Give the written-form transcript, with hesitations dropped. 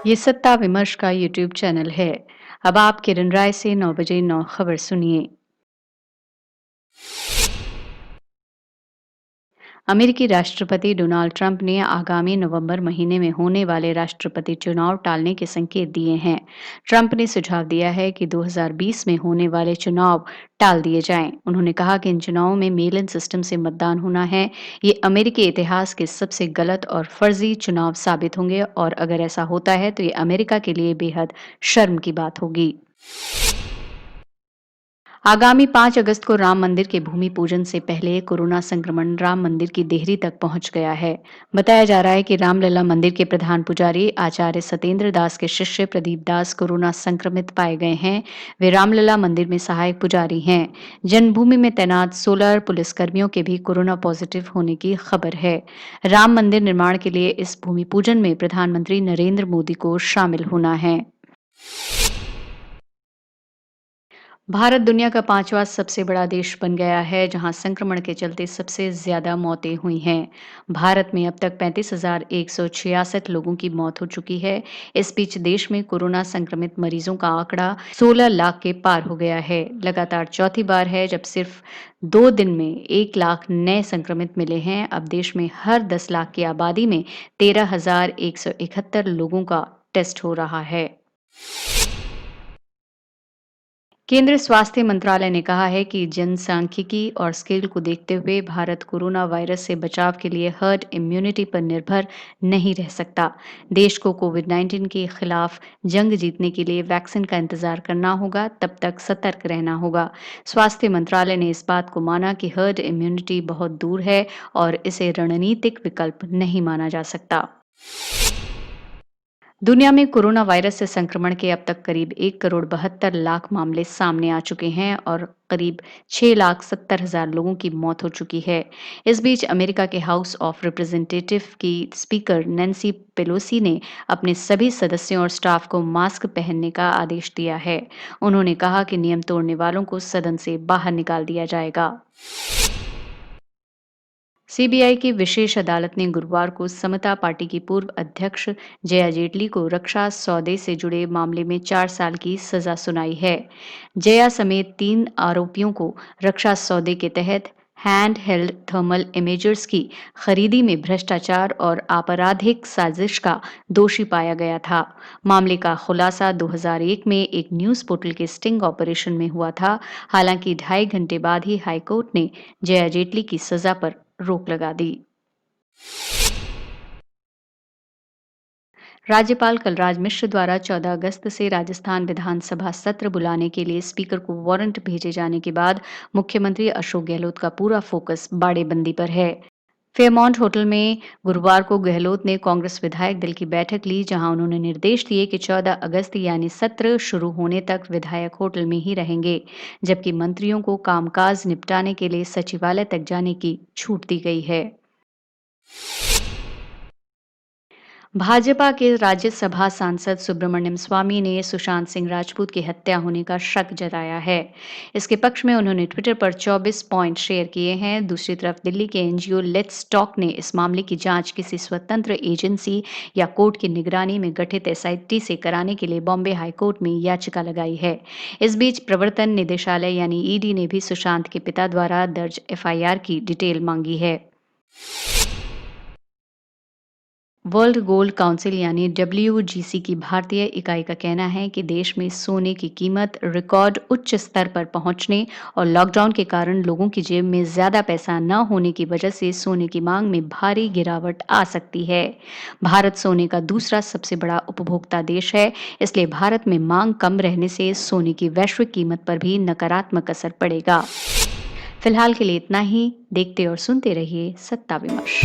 ये सत्ता विमर्श का यूट्यूब चैनल है। अब आप किरण राय से 9 बजे 9 खबर सुनिए। अमेरिकी राष्ट्रपति डोनाल्ड ट्रंप ने आगामी नवंबर महीने में होने वाले राष्ट्रपति चुनाव टालने के संकेत दिए हैं। ट्रंप ने सुझाव दिया है कि 2020 में होने वाले चुनाव टाल दिए जाएं। उन्होंने कहा कि इन चुनावों में मेल इन सिस्टम से मतदान होना है। ये अमेरिकी इतिहास के सबसे गलत और फर्जी चुनाव साबित होंगे और अगर ऐसा होता है तो ये अमेरिका के लिए बेहद शर्म की बात होगी। आगामी 5 अगस्त को राम मंदिर के भूमि पूजन से पहले कोरोना संक्रमण राम मंदिर की देहरी तक पहुंच गया है। बताया जा रहा है कि रामलला मंदिर के प्रधान पुजारी आचार्य सत्येंद्र दास के शिष्य प्रदीप दास कोरोना संक्रमित पाए गए हैं। वे रामलला मंदिर में सहायक पुजारी हैं। जन्मभूमि में तैनात 16 पुलिसकर्मियों के भी कोरोना पॉजिटिव होने की खबर है। राम मंदिर निर्माण के लिए इस भूमि पूजन में प्रधानमंत्री नरेंद्र मोदी को शामिल होना है। भारत दुनिया का 5वां सबसे बड़ा देश बन गया है, जहां संक्रमण के चलते सबसे ज्यादा मौतें हुई हैं। भारत में अब तक 35,166 लोगों की मौत हो चुकी है। इस बीच देश में कोरोना संक्रमित मरीजों का आंकड़ा 16 लाख के पार हो गया है। लगातार चौथी बार है जब सिर्फ 2 दिन में 1 लाख नए संक्रमित मिले हैं। अब देश में हर 10 लाख की आबादी में 13,171 लोगों का टेस्ट हो रहा है। केंद्रीय स्वास्थ्य मंत्रालय ने कहा है कि जनसांख्यिकी और स्केल को देखते हुए भारत कोरोना वायरस से बचाव के लिए हर्ड इम्यूनिटी पर निर्भर नहीं रह सकता। देश को कोविड-19 के खिलाफ जंग जीतने के लिए वैक्सीन का इंतजार करना होगा, तब तक सतर्क रहना होगा। स्वास्थ्य मंत्रालय ने इस बात को माना कि हर्ड इम्यूनिटी बहुत दूर है और इसे रणनीतिक विकल्प नहीं माना जा सकता। दुनिया में कोरोना वायरस से संक्रमण के अब तक करीब 1 करोड़ 72 लाख मामले सामने आ चुके हैं और करीब 6,70,000 लोगों की मौत हो चुकी है। इस बीच अमेरिका के हाउस ऑफ रिप्रेजेंटेटिव की स्पीकर नैन्सी पेलोसी ने अपने सभी सदस्यों और स्टाफ को मास्क पहनने का आदेश दिया है। उन्होंने कहा कि नियम तोड़ने वालों को सदन से बाहर निकाल दिया जाएगा। सीबीआई की विशेष अदालत ने गुरुवार को समता पार्टी की पूर्व अध्यक्ष जया जेटली को रक्षा सौदे से जुड़े मामले में 4 साल की सजा सुनाई है। जया समेत 3 आरोपियों को रक्षा सौदे के तहत हैंड हेल्ड थर्मल इमेजर्स की खरीदी में भ्रष्टाचार और आपराधिक साजिश का दोषी पाया गया था। मामले का खुलासा 2001 में एक न्यूज पोर्टल के स्टिंग ऑपरेशन में हुआ था। हालांकि 2.5 घंटे बाद ही हाईकोर्ट ने जया जेटली की सजा पर रोक लगा दी। राज्यपाल कलराज मिश्र द्वारा 14 अगस्त से राजस्थान विधानसभा सत्र बुलाने के लिए स्पीकर को वारंट भेजे जाने के बाद मुख्यमंत्री अशोक गहलोत का पूरा फोकस बाड़ेबंदी पर है। फेयरमाउंट होटल में गुरुवार को गहलोत ने कांग्रेस विधायक दल की बैठक ली, जहां उन्होंने निर्देश दिए कि 14 अगस्त यानी सत्र शुरू होने तक विधायक होटल में ही रहेंगे, जबकि मंत्रियों को कामकाज निपटाने के लिए सचिवालय तक जाने की छूट दी गई है। भाजपा के राज्यसभा सांसद सुब्रमण्यम स्वामी ने सुशांत सिंह राजपूत की हत्या होने का शक जताया है। इसके पक्ष में उन्होंने ट्विटर पर 24 पॉइंट शेयर किए हैं। दूसरी तरफ दिल्ली के एनजीओ लेट्स टॉक ने इस मामले की जांच किसी स्वतंत्र एजेंसी या कोर्ट की निगरानी में गठित एसआईटी से कराने के लिए बॉम्बे हाईकोर्ट में याचिका लगाई है। इस बीच प्रवर्तन निदेशालय यानी ईडी ने भी सुशांत के पिता द्वारा दर्ज एफआईआर की डिटेल मांगी है। वर्ल्ड गोल्ड काउंसिल यानी डब्ल्यूजीसी की भारतीय इकाई का कहना है कि देश में सोने की कीमत रिकॉर्ड उच्च स्तर पर पहुंचने और लॉकडाउन के कारण लोगों की जेब में ज्यादा पैसा न होने की वजह से सोने की मांग में भारी गिरावट आ सकती है। भारत सोने का दूसरा सबसे बड़ा उपभोक्ता देश है, इसलिए भारत में मांग कम रहने से सोने की वैश्विक कीमत पर भी नकारात्मक असर पड़ेगा। फिलहाल के लिए इतना ही। देखते और सुनते रहिए सत्ता विमर्श।